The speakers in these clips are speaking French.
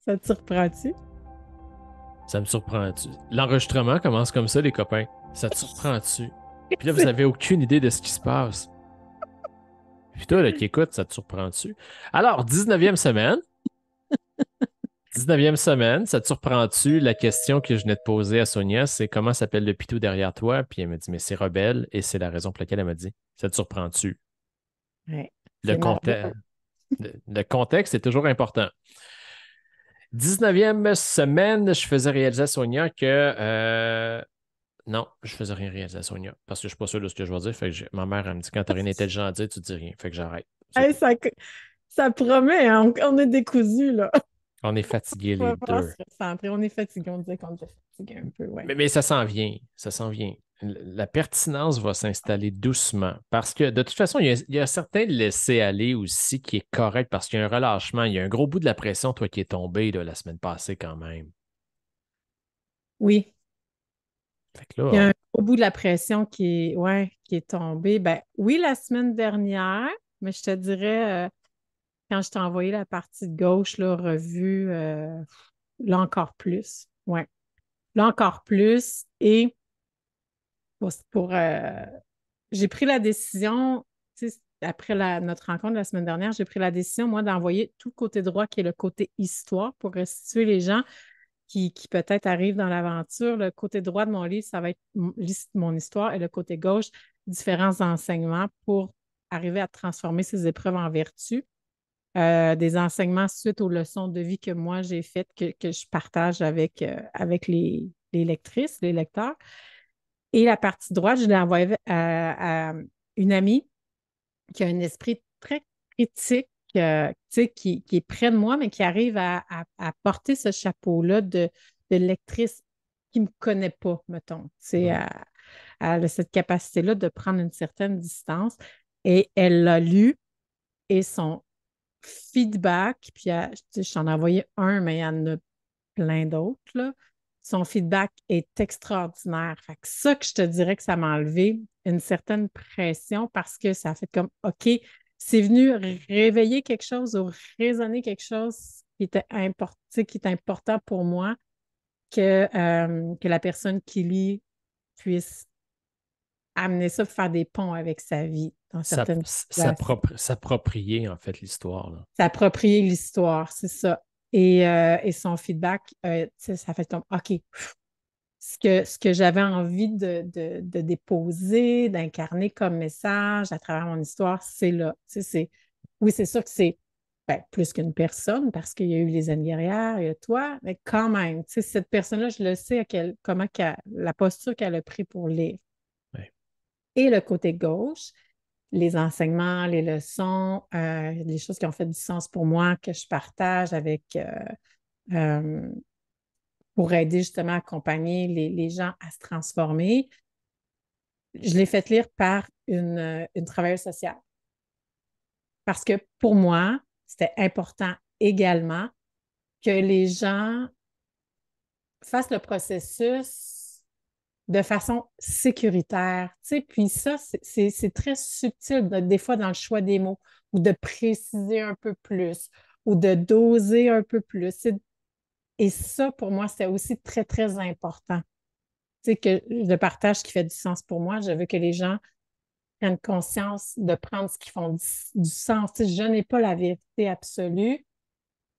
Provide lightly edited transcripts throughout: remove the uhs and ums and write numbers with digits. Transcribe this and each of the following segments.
Ça te surprend-tu? Ça me surprend-tu? L'enregistrement commence comme ça, les copains. Ça te surprend-tu? Puis là, vous avez aucune idée de ce qui se passe. Puis toi, là, qui écoute, ça te surprend-tu? Alors, 19e semaine. 19e semaine, ça te surprend-tu? La question que je venais de poser à Sonia, c'est comment s'appelle le pitou derrière toi? Puis elle m'a dit, mais c'est Rebelle, et c'est la raison pour laquelle elle m'a dit, ça te surprend-tu? Ouais, Le c'est mon contexte, le contexte est toujours important. 19e semaine, je faisais réaliser à Sonia que non, je faisais rien réaliser à Sonia parce que je suis pas sûr de ce que je vais dire. Fait que ma mère, elle me dit quand t'as rien d'intelligent à dire, tu dis rien. Fait que j'arrête. C'est Hey, tout. ça promet, hein, on est décousus, là. On est fatigués On les va falloir se deux. recentrer. On est fatigué. On disait qu'on était fatigué un peu, ouais. Mais ça s'en vient. Ça s'en vient. La pertinence va s'installer doucement parce que de toute façon, il y a un certain laisser-aller aussi qui est correct parce qu'il y a un relâchement. Il y a un gros bout de la pression, toi, qui est tombé là, la semaine passée quand même. Oui, Fait que il y a là, un au bout de la pression ouais, qui est tombée. Ben oui, la semaine dernière, mais je te dirais, quand je t'ai envoyé la partie de gauche, là, revue, là encore plus. Ouais. Là encore plus. Et j'ai pris la décision, tu sais, après notre rencontre la semaine dernière, j'ai pris la décision, moi, d'envoyer tout le côté droit qui est le côté histoire pour restituer les gens qui peut-être arrivent dans l'aventure. Le côté droit de mon livre, ça va être mon histoire et le côté gauche, différents enseignements pour arriver à transformer ces épreuves en vertu. Des enseignements suite aux leçons de vie que moi j'ai faites, que je partage avec les lectrices, les lecteurs. Et la partie droite, je l'ai envoyée à une amie qui a un esprit très critique, tu sais, qui est près de moi, mais qui arrive à porter ce chapeau-là de lectrice qui ne me connaît pas, mettons. Tu sais, mhm. elle a cette capacité-là de prendre une certaine distance. Et elle l'a lu et son feedback, puis tu sais, je t'en ai envoyé un, mais il y en a plein d'autres, là. Son feedback est extraordinaire. Fait que ça que je te dirais que ça m'a enlevé une certaine pression parce que ça a fait comme, OK, c'est venu réveiller quelque chose ou raisonner quelque chose qui est important pour moi que la personne qui lit puisse amener ça, faire des ponts avec sa vie dans certaines situations. S'approprier, en fait, l'histoire, là. S'approprier l'histoire, c'est ça. Et son feedback, tu sais, ça fait comme, OK, ce que j'avais envie de déposer, d'incarner comme message à travers mon histoire, c'est là. Tu sais, oui, c'est sûr que c'est ben, plus qu'une personne parce qu'il y a eu les Annes guerrières, il y a toi, mais quand même, tu sais, cette personne-là, je le sais la posture qu'elle a pris pour lire. Ouais. Et le côté gauche, les enseignements, les leçons, les choses qui ont fait du sens pour moi, que je partage euh, pour aider justement à accompagner les gens à se transformer. Je l'ai fait lire par une travailleuse sociale. Parce que pour moi, c'était important également que les gens fassent le processus de façon sécuritaire. Tu sais, puis ça, c'est très subtil, des fois, dans le choix des mots, ou de préciser un peu plus, ou de doser un peu plus. Et ça, pour moi, c'était aussi très, très important. Tu sais, que le partage qui fait du sens pour moi, je veux que les gens prennent conscience de prendre ce qui font du sens. Tu sais, je n'ai pas la vérité absolue.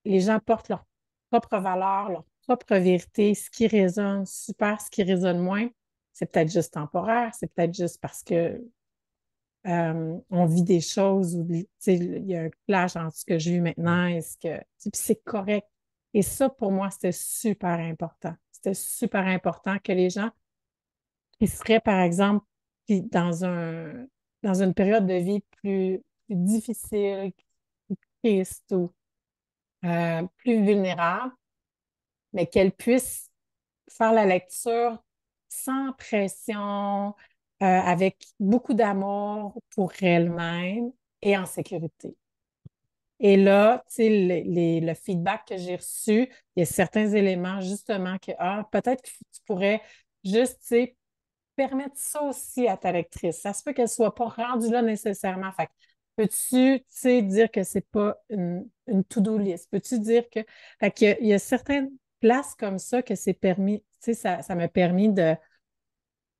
Les gens portent leur propre valeur, leur propre vérité, ce qui résonne super, ce qui résonne moins. C'est peut-être juste temporaire, c'est peut-être juste parce que on vit des choses où tu sais, il y a un clash entre ce que je vis maintenant et ce que. Puis c'est correct. Et ça, pour moi, c'était super important. C'était super important que les gens qui seraient, par exemple, puis dans une période de vie plus difficile, plus triste ou plus vulnérable, mais qu'elles puissent faire la lecture sans pression, avec beaucoup d'amour pour elles-mêmes et en sécurité. Et là, tu sais, le feedback que j'ai reçu, il y a certains éléments justement que, peut-être que tu pourrais juste, tu sais, permettre ça aussi à ta lectrice. Ça se peut qu'elle ne soit pas rendue là nécessairement. Fait que Peux-tu, tu sais, dire que c'est pas une to-do list? Peux-tu dire que... Fait qu'il y a certaines places comme ça que c'est permis, tu sais, ça m'a permis de,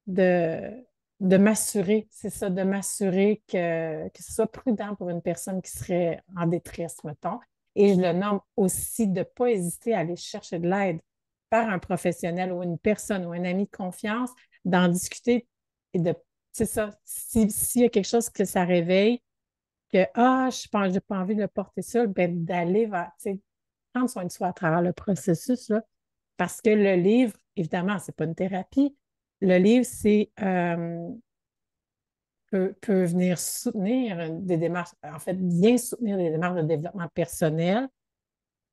de m'assurer, c'est ça, de m'assurer que ce soit prudent pour une personne qui serait en détresse, mettons. Et je le nomme aussi de ne pas hésiter à aller chercher de l'aide par un professionnel ou une personne ou un ami de confiance, d'en discuter et de, c'est ça, s'il y a quelque chose que ça réveille, que, j'ai pas envie de le porter seul, ben, d'aller vers, tu sais, prendre soin de soi à travers le processus, là. Parce que le livre, évidemment, c'est pas une thérapie. Le livre, peut venir soutenir des démarches, en fait, bien soutenir des démarches de développement personnel.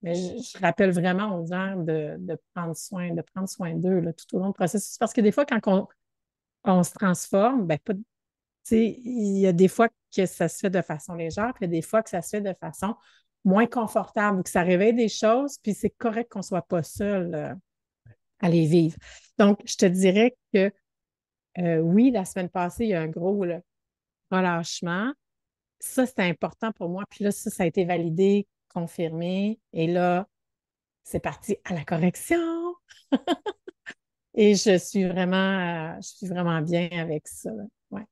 Mais je rappelle vraiment aux gens de prendre soin d'eux là, tout au long du processus. Parce que des fois, quand on se transforme, ben, pas, tu sais, il y a des fois que ça se fait de façon légère, puis il y a des fois que ça se fait de façon moins confortable ou que ça réveille des choses, puis c'est correct qu'on ne soit pas seul à les vivre. Donc, je te dirais que oui, la semaine passée, il y a un gros là, relâchement. Ça, c'était important pour moi. Puis là, ça a été validé, confirmé. Et là, c'est parti à la correction. Et je suis vraiment bien avec ça. Là. Ouais.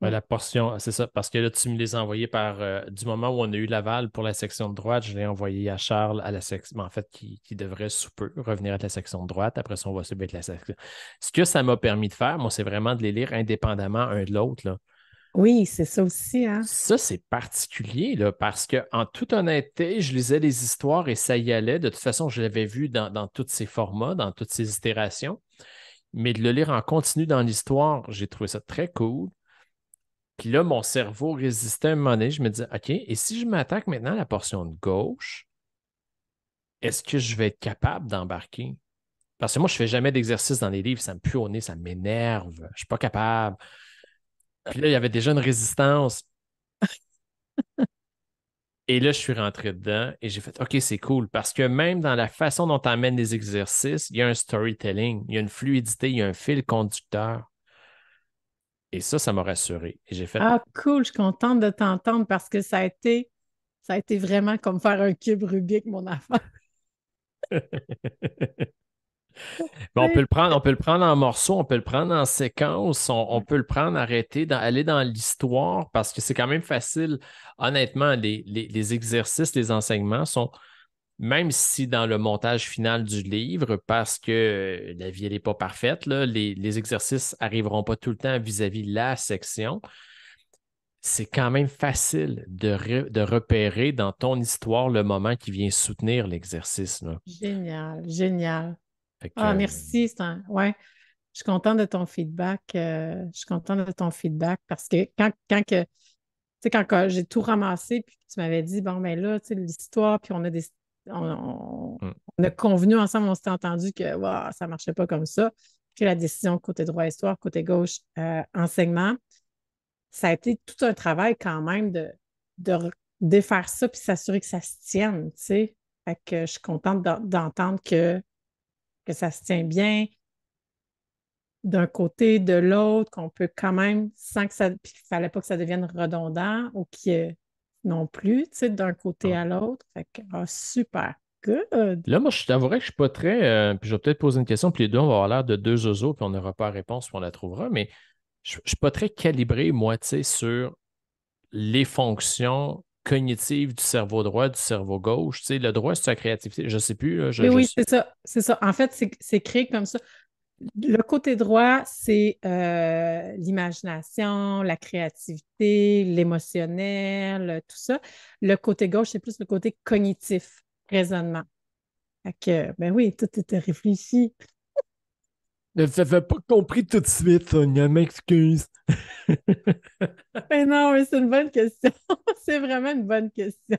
Ouais, Mm. la portion, c'est ça, parce que là, tu me les as envoyés par du moment où on a eu l'aval pour la section de droite, je l'ai envoyé à Charles à la section, en fait, qui devrait sous peu revenir à la section de droite. Après ça, on va subir la section. Ce que ça m'a permis de faire, moi, c'est vraiment de les lire indépendamment un de l'autre, là. Oui, c'est ça aussi, hein? Ça, c'est particulier, là, parce que en toute honnêteté, je lisais les histoires et ça y allait. De toute façon, je l'avais vu dans tous ces formats, dans toutes ces itérations. Mais de le lire en continu dans l'histoire, j'ai trouvé ça très cool. Puis là, mon cerveau résistait à un moment donné. Je me disais, OK, et si je m'attaque maintenant à la portion de gauche, est-ce que je vais être capable d'embarquer? Parce que moi, je ne fais jamais d'exercice dans les livres, ça me pue au nez, ça m'énerve, je ne suis pas capable. Puis là, il y avait déjà une résistance. Et là, je suis rentré dedans et j'ai fait, OK, c'est cool. Parce que même dans la façon dont tu amènes les exercices, il y a un storytelling, il y a une fluidité, il y a un fil conducteur. Et ça m'a rassuré. Et j'ai fait, Ah, cool, je suis contente de t'entendre parce que ça a été vraiment comme faire un cube Rubik, mon affaire. mais on peut le prendre en morceaux, on peut le prendre en séquence, on peut le prendre, arrêter, aller dans l'histoire parce que c'est quand même facile. Honnêtement, les exercices, les enseignements sont, même si dans le montage final du livre, parce que la vie, elle n'est pas parfaite, là, les exercices n'arriveront pas tout le temps vis-à-vis la section, c'est quand même facile de repérer dans ton histoire le moment qui vient soutenir l'exercice, là. Génial, génial. Fait que, Ah, merci. Ouais, je suis contente de ton feedback. Je suis contente de ton feedback parce que tu sais, quand j'ai tout ramassé, puis tu m'avais dit, bon, ben là, tu sais, l'histoire, puis hmm. on a convenu ensemble, on s'était entendu que ça ne marchait pas comme ça. Puis la décision côté droit histoire, côté gauche enseignement, ça a été tout un travail quand même de défaire ça puis s'assurer que ça se tienne, tu sais. Fait que je suis contente d'entendre que ça se tient bien d'un côté, de l'autre, qu'on peut quand même, sans que ça, puis qu'il ne fallait pas que ça devienne redondant ou qu'il y ait non plus, tu sais, d'un côté Ah. à l'autre. Fait que, super, good. Là, moi, je t'avouerais que je ne suis pas très. Puis je vais peut-être poser une question, puis les deux, on va avoir l'air de deux zozos, puis on n'aura pas la réponse, puis on la trouvera, mais je ne suis pas très calibré, moi, tu sais, sur les fonctions cognitives du cerveau droit, du cerveau gauche. Tu sais, le droit, c'est sa créativité. Je ne sais plus, là, Oui, je oui, suis. c'est ça. C'est ça. En fait, c'est créé comme ça. Le côté droit, c'est l'imagination, la créativité, l'émotionnel, tout ça. Le côté gauche, c'est plus le côté cognitif, raisonnement. Fait que, ben oui, tout était réfléchi. Je n'avais pas compris tout de suite, Sonia, m'excuse. Mais non, mais c'est une bonne question. C'est vraiment une bonne question.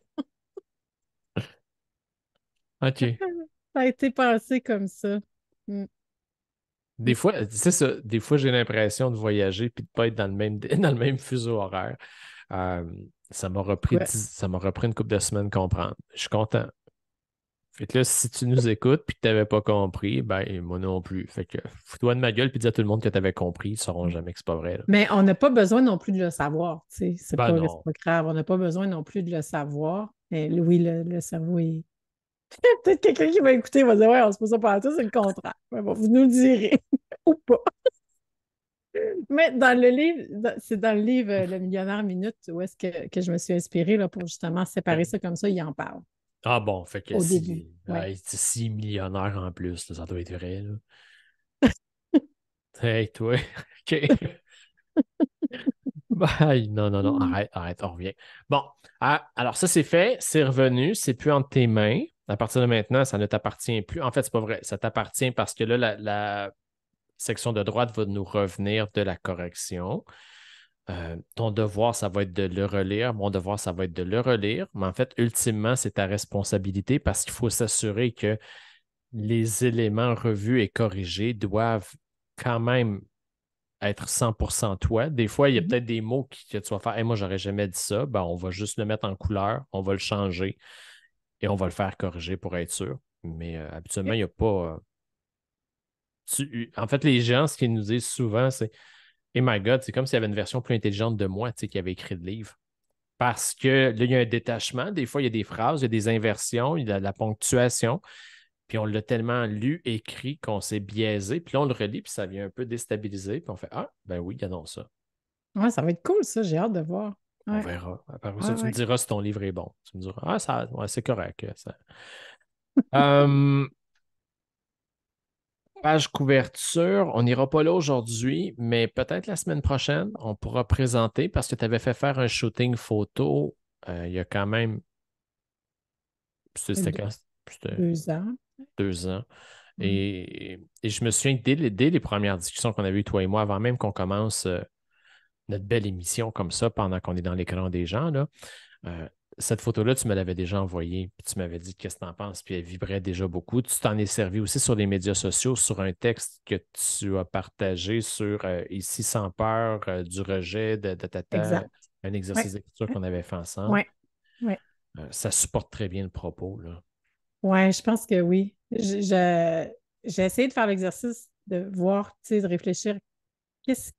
OK. Ça a été pensé comme ça. Mm. Des fois, c'est ça, des fois, j'ai l'impression de voyager puis de ne pas être dans le même, dans le même fuseau horaire. Euh, ça m'a repris Ouais. ça m'a repris une couple de semaines comprendre. Je suis content. Fait que là, si tu nous écoutes puis que tu n'avais pas compris, ben moi non plus. Fait que fous-toi de ma gueule puis dis à tout le monde que tu avais compris. Ils ne sauront jamais que c'est pas vrai, là. Mais on n'a pas besoin non plus de le savoir, tu sais. Ben C'est non. pas grave. On n'a pas besoin non plus de le savoir. Mais oui, le cerveau est. Peut-être quelqu'un qui va écouter va dire ouais, on se pose ça par tout, c'est le contraire. Mais bon, vous nous le direz. Ou pas. Mais dans le livre, c'est dans le livre Le Millionnaire Minute où est-ce que je me suis inspirée là, pour justement séparer ça comme ça, il en parle Ah bon, fait que au début. si, Ouais. hey, si millionnaire en plus, là, ça doit être vrai, là. Hey, toi. OK. Bye. Non, non, non, Mm. arrête, arrête, on revient. Bon, alors ça, c'est fait, c'est revenu, c'est plus entre tes mains. À partir de maintenant, ça ne t'appartient plus. En fait, c'est pas vrai. Ça t'appartient parce que là, la section de droite va nous revenir de la correction. Ton devoir, ça va être de le relire. Mon devoir, ça va être de le relire. Mais en fait, ultimement, c'est ta responsabilité parce qu'il faut s'assurer que les éléments revus et corrigés doivent quand même être 100% toi. Des fois, il y a Mhm. peut-être des mots que tu vas faire. Hey, moi, j'aurais jamais dit ça. Ben, on va juste le mettre en couleur, on va le changer et on va le faire corriger pour être sûr. Mais habituellement, il n'y a pas. En fait, les gens, ce qu'ils nous disent souvent, c'est hey my God, c'est comme s'il y avait une version plus intelligente de moi, tu sais, qui avait écrit le livre. Parce que là, il y a un détachement. Des fois, il y a des phrases, il y a des inversions, il y a de la ponctuation. Puis on l'a tellement lu, écrit qu'on s'est biaisé. Puis là, on le relit, puis ça vient un peu déstabiliser. Puis on fait ah, ben oui, non ça. Ouais, ça va être cool, ça, j'ai hâte de voir. On Ouais, verra. Après ça, ouais, tu me ouais. diras si ton livre est bon. Tu me diras ah, ça, ouais, c'est correct. Ça. Euh, Page couverture, on n'ira pas là aujourd'hui, mais peut-être la semaine prochaine, on pourra présenter parce que tu avais fait faire un shooting photo il y a quand même, c'était Deux, quand? C'était 2 ans. 2 ans. Mm. Et je me souviens que dès les premières discussions qu'on avait eues, toi et moi, avant même qu'on commence notre belle émission comme ça, pendant qu'on est dans l'écran des gens, là, euh, cette photo-là, tu me l'avais déjà envoyée, puis tu m'avais dit qu'est-ce que tu en penses, puis elle vibrait déjà beaucoup. Tu t'en es servi aussi sur les médias sociaux, sur un texte que tu as partagé sur Ici sans peur, du rejet, de tata, Exact. un Ouais, exercice d'écriture qu'on avait fait ensemble. ouais, ouais. Ça supporte très bien le propos, là. Ouais, je pense que oui. J'ai essayé de faire l'exercice de voir, tu sais, de réfléchir qu'est-ce,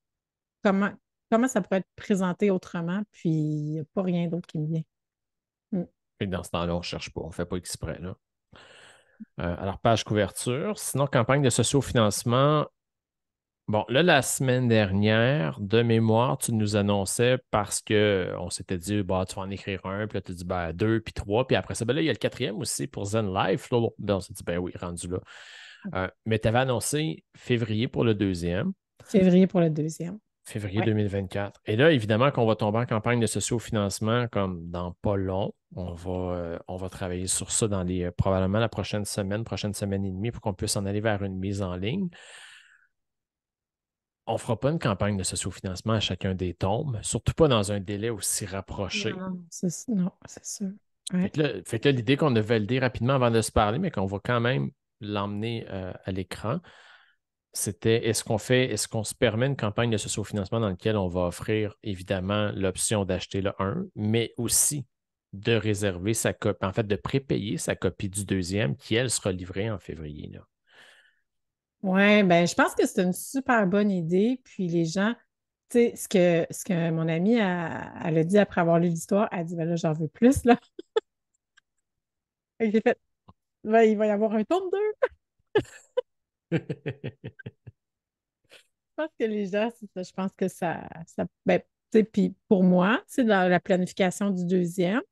comment, comment ça pourrait être présenté autrement, puis il n'y a pas rien d'autre qui me vient. Mm. Et dans ce temps-là, on ne cherche pas, on ne fait pas exprès, là. Alors, page couverture. Sinon, campagne de sociofinancement. Bon, là, la semaine dernière, de mémoire, tu nous annonçais parce qu'on s'était dit, bah, tu vas en écrire un, puis là, tu dis, ben, deux, puis trois, puis après ça, ben là, il y a le quatrième aussi pour Zen Life. Là, on s'est dit, ben oui, rendu là. Mais tu avais annoncé février pour le deuxième, Février pour le deuxième. février Ouais. 2024. Et là, évidemment, qu'on va tomber en campagne de sociofinancement comme dans pas long. On va travailler sur ça dans probablement la prochaine semaine et demie, pour qu'on puisse en aller vers une mise en ligne. On ne fera pas une campagne de sociofinancement à chacun des tomes, surtout pas dans un délai aussi Non, rapproché. non, non, c'est sûr. Fait Ouais. que là, l'idée qu'on a validée rapidement avant de se parler, mais qu'on va quand même l'emmener à l'écran, c'était est-ce qu'on se permet une campagne de sociofinancement dans laquelle on va offrir évidemment l'option d'acheter le un, mais aussi de réserver sa copie, en fait, de prépayer sa copie du deuxième qui, elle, sera livrée en février, là. Ouais, ben, je pense que c'est une super bonne idée. Puis les gens, tu sais, ce que mon amie elle a dit après avoir lu l'histoire, elle a dit, ben là, j'en veux plus, là. Et j'ai fait, ben, il va y avoir un tome 2. Je pense que les gens, c'est ça, je pense que ben, tu sais, puis pour moi, c'est dans la planification du deuxième.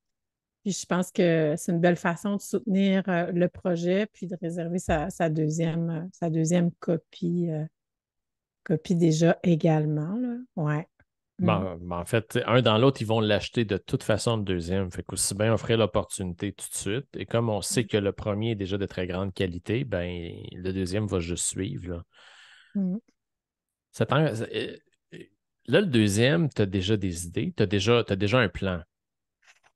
Puis je pense que c'est une belle façon de soutenir le projet, puis de réserver sa deuxième copie, copie déjà également, là. Ouais. Mm. Ben, en fait, un dans l'autre, ils vont l'acheter de toute façon le deuxième. Fait qu'aussi bien offrir l'opportunité tout de suite. Et comme on sait que le premier est déjà de très grande qualité, ben le deuxième va juste suivre, là. Mm. Ça là, le deuxième, tu as déjà des idées, t'as déjà un plan.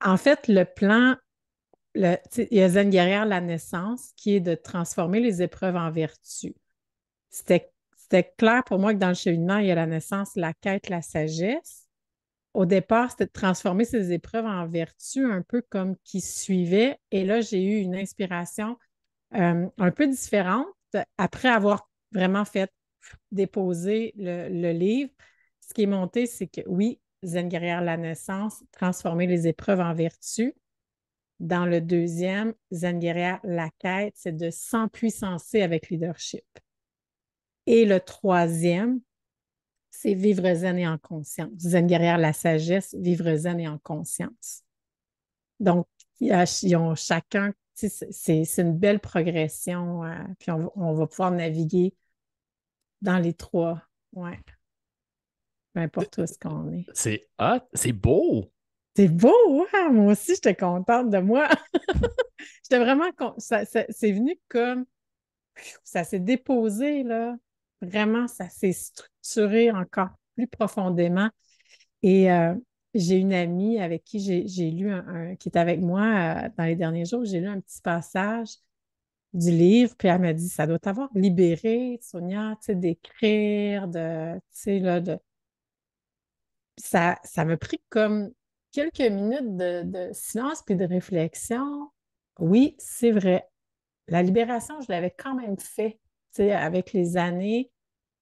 En fait, le plan, tu sais, il y a Zen Guerrière la naissance, qui est de transformer les épreuves en vertu. C'était clair pour moi que dans le cheminement, il y a la naissance, la quête, la sagesse. au départ, c'était de transformer ces épreuves en vertu, un peu comme qui suivait. Et là, j'ai eu une inspiration un peu différente après avoir vraiment fait déposer le livre. Ce qui est monté, c'est que oui, Zen guerrière la naissance, transformer les épreuves en vertu. Dans le deuxième, Zen guerrière la quête, c'est de s'empuissancer avec leadership. Et le troisième, c'est vivre zen et en conscience. Zen guerrière la sagesse, vivre zen et en conscience. Donc, ils ont chacun, c'est une belle progression, puis on va pouvoir naviguer dans les trois, ouais, peu importe où est-ce qu'on est. C'est hot, c'est beau. C'est beau, ouais, moi aussi, j'étais contente de moi. J'étais vraiment c'est venu comme, ça s'est déposé, là. Vraiment, ça s'est structuré encore plus profondément. Et j'ai une amie avec qui j'ai lu qui est avec moi dans les derniers jours, j'ai lu un petit passage du livre, puis elle m'a dit, ça doit t'avoir libéré, Sonia, tu sais, d'écrire, tu sais, là, ça m'a pris comme quelques minutes de silence puis de réflexion. Oui, c'est vrai. La libération, je l'avais quand même fait, tu sais, avec les années,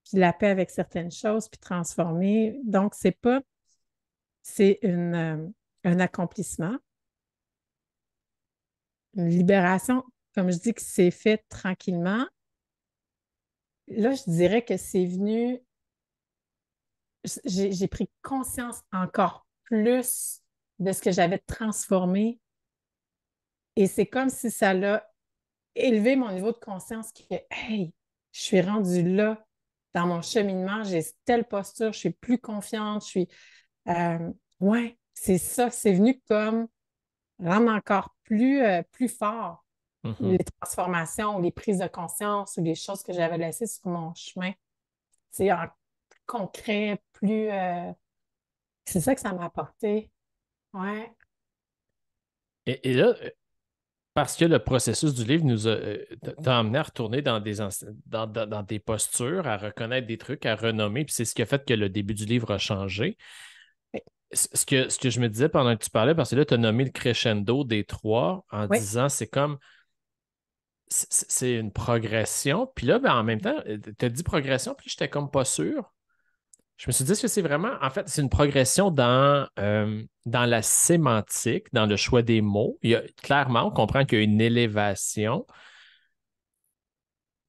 puis la paix avec certaines choses, puis transformer. Donc, c'est un accomplissement, une libération, comme je dis, que c'est fait tranquillement. Là, je dirais que c'est venu, j'ai pris conscience encore plus de ce que j'avais transformé et c'est comme si ça l'a élevé mon niveau de conscience qui fait, hey, je suis rendue là dans mon cheminement, j'ai telle posture, je suis plus confiante, je suis, ouais, c'est ça, c'est venu comme rendre encore plus fort les Mhm. transformations ou les prises de conscience ou les choses que j'avais laissées sur mon chemin. C'est en plus concret, plus. C'est ça que ça m'a apporté. Ouais. Et là, parce que le processus du livre nous a t'a amené à retourner dans des postures, à reconnaître des trucs, à renommer, puis c'est ce qui a fait que le début du livre a changé. Oui. Ce que je me disais pendant que tu parlais, parce que là, tu as nommé le crescendo des trois en Oui. disant c'est comme c'est une progression. Puis là, ben, en même temps, tu as dit progression, puis j'étais comme pas sûr. Je me suis dit que c'est vraiment, en fait, c'est une progression dans la sémantique, dans le choix des mots. Clairement, on comprend qu'il y a une élévation,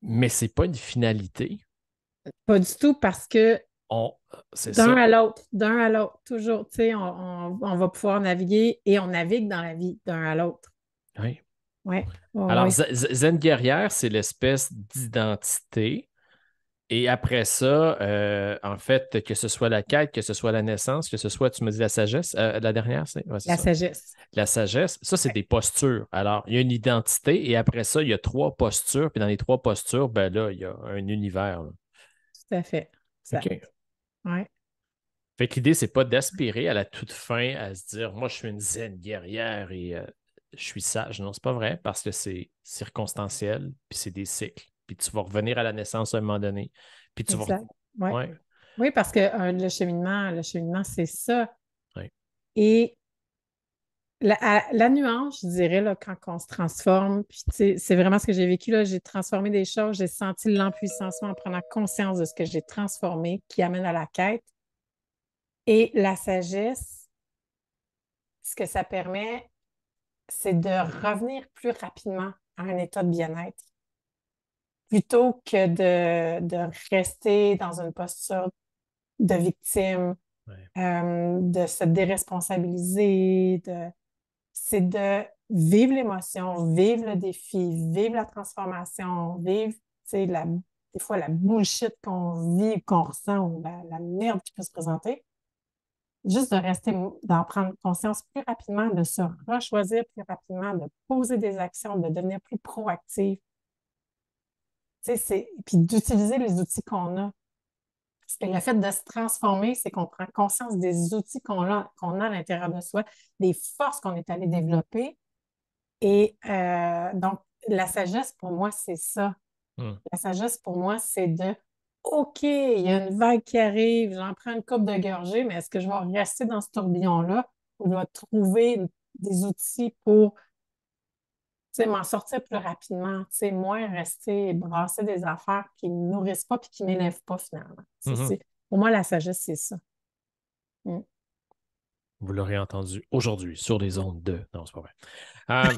mais c'est pas une finalité. Pas du tout parce que On, c'est ça. d'un à l'autre, toujours, tu sais, on va pouvoir naviguer et on navigue dans la vie d'un à l'autre. Oui. Oui, oui, Alors, oui, Zen guerrière, c'est l'espèce d'identité. Et après ça, en fait, que ce soit la quête, que ce soit la naissance, que ce soit, tu me dis la sagesse, la dernière, c'est la ça. sagesse. La sagesse, ça, c'est Oui, des postures. Alors, il y a une identité et après ça, il y a trois postures. Puis dans les trois postures, ben là, il y a un univers, là. tout à fait. Ça, OK. ouais, Fait que l'idée, c'est pas d'aspirer à la toute fin à se dire, moi, je suis une zen guerrière et je suis sage. Non, c'est pas vrai parce que c'est circonstanciel, puis c'est des cycles. Puis tu vas revenir à la naissance à un moment donné. Puis tu vas. exact. Ouais. Ouais. Oui, parce que le cheminement, c'est ça. Ouais. Et la nuance, je dirais, là, quand on se transforme, puis tu sais, c'est vraiment ce que j'ai vécu, là, j'ai transformé des choses, j'ai senti l'empuissancement en prenant conscience de ce que j'ai transformé, qui amène à la quête. Et la sagesse, ce que ça permet, c'est de revenir plus rapidement à un état de bien-être, plutôt que de rester dans une posture de victime, Ouais. de se déresponsabiliser, c'est de vivre l'émotion, vivre le défi, vivre la transformation, vivre, tu sais, des fois la bullshit qu'on vit, qu'on ressent, ou la merde qui peut se présenter. Juste de rester, d'en prendre conscience plus rapidement, de se rechoisir plus rapidement, de poser des actions, de devenir plus proactif. Tu sais, puis d'utiliser les outils qu'on a. Parce que le fait de se transformer, c'est qu'on prend conscience des outils qu'on a à l'intérieur de soi, des forces qu'on est allé développer. Et donc, la sagesse, pour moi, c'est ça. Hmm. La sagesse, pour moi, c'est de OK, il y a une vague qui arrive, j'en prends une coupe de gorgée, mais est-ce que je vais rester dans ce tourbillon-là ou je vais trouver des outils pour m'en sortir plus rapidement, moins rester et brasser des affaires qui ne me nourrissent pas et qui ne m'élèvent pas finalement. Mhm. Pour moi, la sagesse, c'est ça. Mm. Vous l'aurez entendu aujourd'hui sur les ondes de... Non, c'est pas vrai.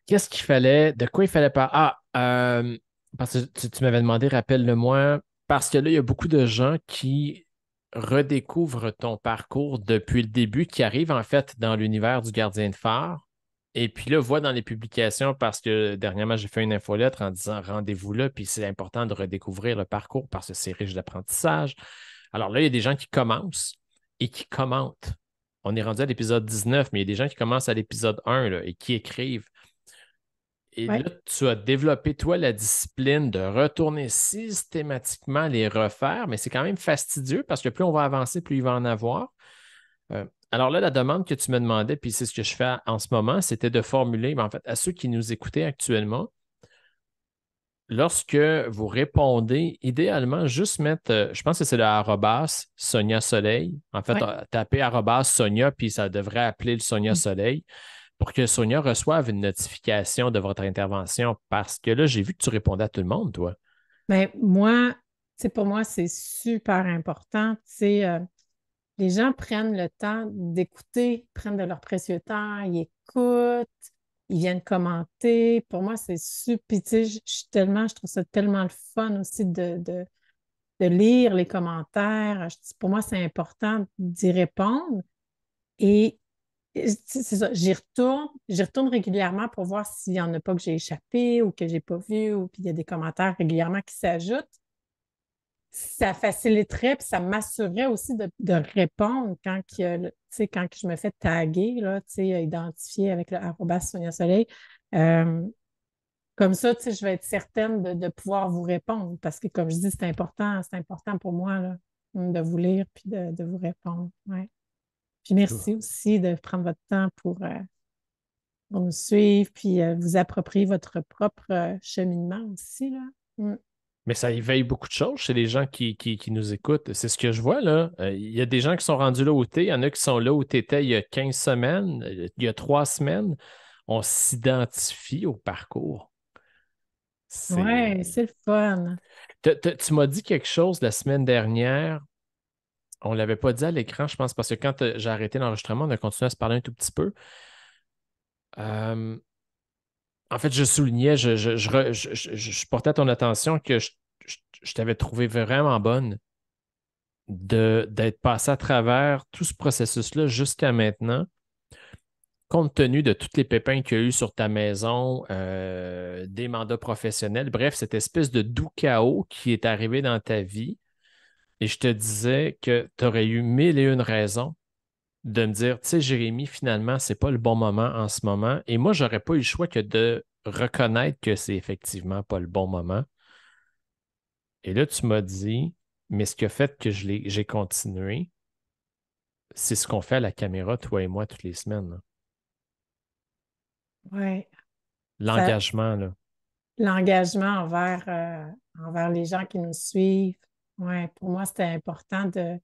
Qu'est-ce qu'il fallait? De quoi il fallait pas? Parce que tu m'avais demandé, rappelle-le-moi, parce que là, il y a beaucoup de gens qui redécouvrent ton parcours depuis le début, qui arrivent en fait dans l'univers du gardien de phare. Et puis là, voient dans les publications, parce que dernièrement, j'ai fait une infolettre en disant rendez-vous là, puis c'est important de redécouvrir le parcours parce que c'est riche d'apprentissage. Alors là, il y a des gens qui commencent et qui commentent. On est rendu à l'épisode 19, mais il y a des gens qui commencent à l'épisode 1 là, et qui écrivent. Et Ouais. là, tu as développé, toi, la discipline de retourner systématiquement les refaire, mais c'est quand même fastidieux parce que plus on va avancer, plus il va en avoir. Alors là, la demande que tu me demandais, puis c'est ce que je fais en ce moment, c'était de formuler, mais en fait, à ceux qui nous écoutaient actuellement, lorsque vous répondez, idéalement, juste mettre, je pense que c'est le arrobas Sonia Soleil. En fait, Ouais. taper arrobas Sonia, puis ça devrait appeler le Sonia Soleil pour que Sonia reçoive une notification de votre intervention parce que là, j'ai vu que tu répondais à tout le monde, toi. Ben, moi, pour moi, c'est super important. Les gens prennent le temps d'écouter, prennent de leur précieux temps, ils écoutent, ils viennent commenter. Pour moi, c'est super. Puis, je trouve ça tellement le fun aussi de lire les commentaires. Pour moi, c'est important d'y répondre. Et c'est ça, j'y retourne régulièrement pour voir s'il n'y en a pas que j'ai échappé ou que j'ai pas vu, ou puis il y a des commentaires régulièrement qui s'ajoutent. Ça faciliterait, puis ça m'assurerait aussi de répondre quand, quand je me fais taguer, là, identifier avec le arrobas Sonia Soleil. Euh, Comme ça, je vais être certaine de pouvoir vous répondre parce que, comme je dis, c'est important pour moi là, de vous lire puis de vous répondre. Ouais. Puis Cool. merci aussi de prendre votre temps pour nous suivre puis vous approprier votre propre cheminement aussi, là. Mm. Mais ça éveille beaucoup de choses chez les gens qui nous écoutent. C'est ce que je vois là. Il y a des gens qui sont rendus là où tu es. Il y en a qui sont là où tu étais il y a 15 semaines, il y a 3 semaines. On s'identifie au parcours. Ouais, C'est... c'est le fun. Tu m'as dit quelque chose la semaine dernière. On ne l'avait pas dit à l'écran, je pense, parce que quand j'ai arrêté l'enregistrement, on a continué à se parler un tout petit peu. Euh, En fait, je soulignais, je portais à ton attention que je t'avais trouvé vraiment bonne d'être passé à travers tout ce processus-là jusqu'à maintenant, compte tenu de tous les pépins qu'il y a eu sur ta maison, des mandats professionnels, bref, cette espèce de doux chaos qui est arrivé dans ta vie. Et je te disais que tu aurais eu mille et une raisons de me dire, tu sais, Jérémy, finalement, c'est pas le bon moment en ce moment. Et moi, j'aurais pas eu le choix que de reconnaître que c'est effectivement pas le bon moment. Et là, tu m'as dit, mais ce qui a fait que j'ai continué, c'est ce qu'on fait à la caméra, toi et moi, toutes les semaines, là. Ouais. Ça, L'engagement, là. l'engagement envers les gens qui nous suivent. Ouais, pour moi, c'était important de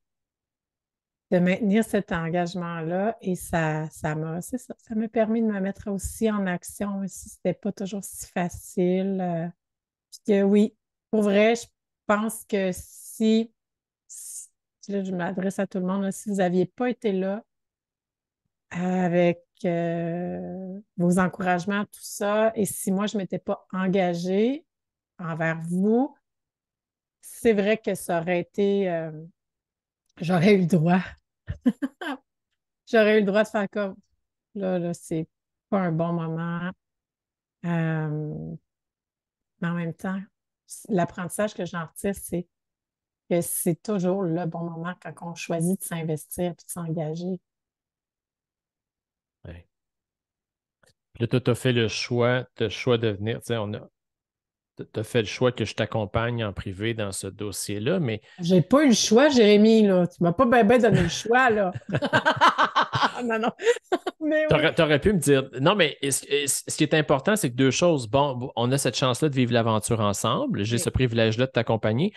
maintenir cet engagement-là et c'est ça, ça m'a permis de me mettre aussi en action, même si c'était pas toujours si facile. Puis que oui, pour vrai, je pense que si- là, je m'adresse à tout le monde, là, si vous n'aviez pas été là avec vos encouragements, tout ça, et si moi, je ne m'étais pas engagée envers vous, c'est vrai que ça aurait été, j'aurais eu le droit. J'aurais eu le droit de faire comme là, c'est pas un bon moment. Euh, mais en même temps, l'apprentissage que j'en retire, c'est que c'est toujours le bon moment quand on choisit de s'investir et de s'engager. Ouais. Puis là, tu as fait le choix, t'as le choix de venir. Tu sais, t'as fait le choix que je t'accompagne en privé dans ce dossier-là, mais J'ai pas eu le choix, Jérémy, là. Tu m'as pas bien donné le choix, là. Non, non. Mais oui. T'aurais pu me dire, non, mais ce qui est important, c'est que deux choses. Bon, on a cette chance-là de vivre l'aventure ensemble. J'ai Oui. ce privilège-là de t'accompagner.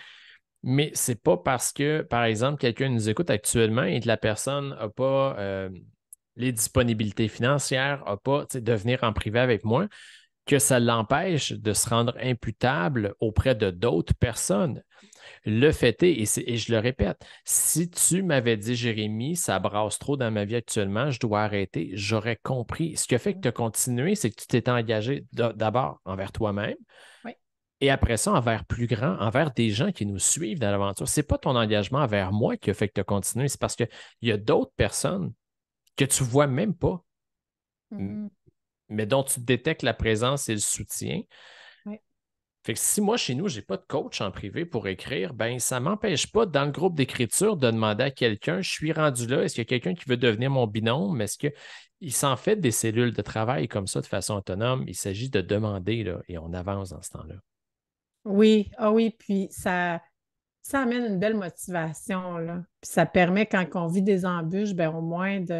Mais c'est pas parce que, par exemple, quelqu'un nous écoute actuellement et que la personne n'a pas les disponibilités financières, n'a pas, tu sais, de venir en privé avec moi, que ça l'empêche de se rendre imputable auprès de d'autres personnes. Le fait est, et je le répète, si tu m'avais dit, Jérémy, ça brasse trop dans ma vie actuellement, je dois arrêter, j'aurais compris. Ce qui a fait que tu as continué, c'est que tu t'es engagé d'abord envers toi-même Oui. et après ça, envers plus grand, envers des gens qui nous suivent dans l'aventure. Ce n'est pas ton engagement envers moi qui a fait que tu as continué, c'est parce qu'il y a d'autres personnes que tu ne vois même pas, Mhm. mais dont tu détectes la présence et le soutien. Oui. Fait que si moi, chez nous, je n'ai pas de coach en privé pour écrire, ben ça ne m'empêche pas, dans le groupe d'écriture, de demander à quelqu'un, je suis rendu là, est-ce qu'il y a quelqu'un qui veut devenir mon binôme? Est-ce qu'il s'en fait des cellules de travail comme ça de façon autonome? Il s'agit de demander, là, et on avance dans ce temps-là. Oui, ah oui, puis ça amène une belle motivation, là. Puis ça permet, quand on vit des embûches, ben au moins tu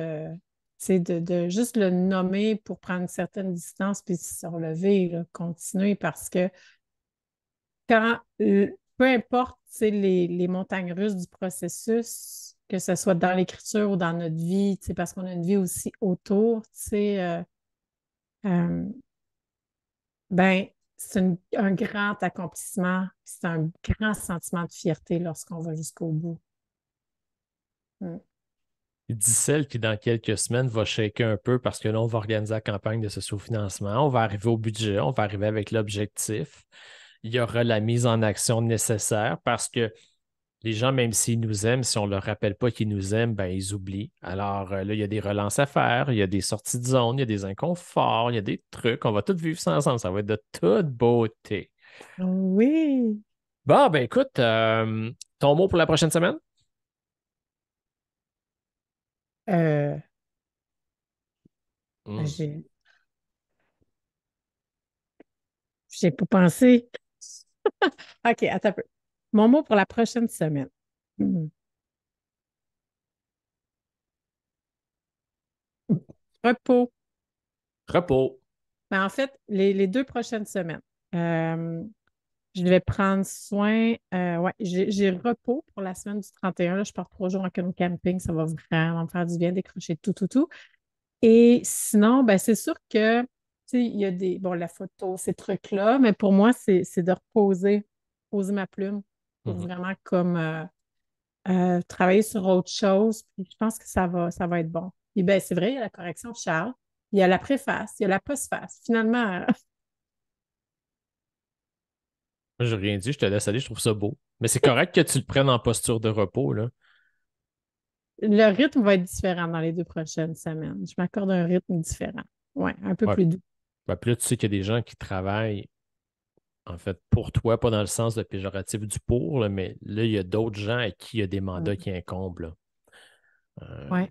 sais, de juste le nommer pour prendre une certaine distance puis se relever, là, continuer parce que quand, peu importe, tu sais, les montagnes russes du processus, que ce soit dans l'écriture ou dans notre vie, tu sais, parce qu'on a une vie aussi autour, tu sais, euh, ben, c'est un grand accomplissement, c'est un grand sentiment de fierté lorsqu'on va jusqu'au bout. Mm. Il dit celle qui, dans quelques semaines, va shaker un peu parce que là, on va organiser la campagne de ce sous-financement. On va arriver au budget, on va arriver avec l'objectif. Il y aura la mise en action nécessaire parce que les gens, même s'ils nous aiment, si on ne leur rappelle pas qu'ils nous aiment, ben, ils oublient. Alors là, il y a des relances à faire, il y a des sorties de zone, il y a des inconforts, il y a des trucs. On va tout vivre ça ensemble. Ça va être de toute beauté. Oui. Bon, ben écoute, ton mot pour la prochaine semaine? Euh, Hmm. j'ai, j'ai pas pensé. OK, attends un peu. Mon mot pour la prochaine semaine. Hmm. Repos. Repos. Ben, en fait, les 2 prochaines semaines, euh, je vais prendre soin. Ouais, j'ai repos pour la semaine du 31. Là, je pars 3 jours en canot camping. Ça va vraiment me faire du bien, décrocher tout, tout, tout. Et sinon, ben, c'est sûr que, tu sais, il y a bon, la photo, ces trucs-là, mais pour moi, c'est de reposer, poser ma plume pour Mhm. vraiment comme travailler sur autre chose. Puis je pense que ça va être bon. Et ben, c'est vrai, il y a la correction de Charles, il y a la préface, il y a la postface. Finalement, Moi, j'ai rien dit, je te laisse aller, je trouve ça beau. Mais c'est correct que tu le prennes en posture de repos, là. le rythme va être différent dans les 2 prochaines semaines. Je m'accorde un rythme différent. Oui, un peu Ouais. plus doux. Ben, puis là, tu sais qu'il y a des gens qui travaillent, en fait, pour toi, pas dans le sens de péjoratif du pour, là, mais là, il y a d'autres gens à qui il y a des mandats qui incombent, là. Euh, Oui,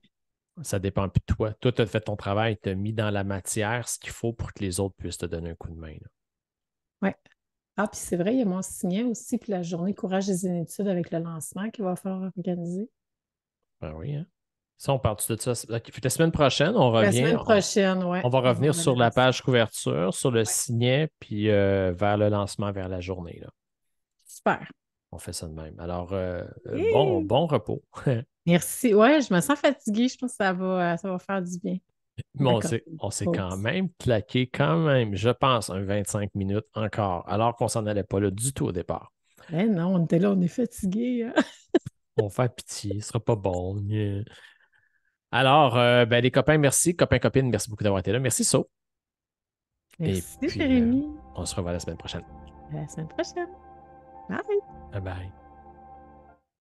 Ça dépend plus de toi. Toi, tu as fait ton travail, tu as mis dans la matière ce qu'il faut pour que les autres puissent te donner un coup de main, là. oui. Ah, puis c'est vrai, il y a mon signet aussi, puis la journée Courage des études avec le lancement qu'il va falloir organiser. Ben oui, hein? Ça, on parle de ça. Ok, fait que la semaine prochaine, on La revient. semaine prochaine, oui, On va on va revenir sur revenir la à ça. page couverture, sur le Ouais. signet, puis vers le lancement, vers la journée, là. Super. On fait ça de même. Alors, Yeah. bon repos. Merci. Ouais, je me sens fatiguée. Je pense que ça va faire du bien. Mais D'accord. on s'est quand Pause. même claqué, quand même, je pense, un 25 minutes encore, alors qu'on s'en allait pas là du tout au départ. Mais non, on était là, on est fatigué, hein. On fait pitié, ce sera pas bon. Alors, ben, les copains, merci. Copains, copines, merci beaucoup d'avoir été là. Merci, So. Et Merci, puis, Jérémy. on se revoit la semaine prochaine. À la semaine prochaine. Bye. Bye bye.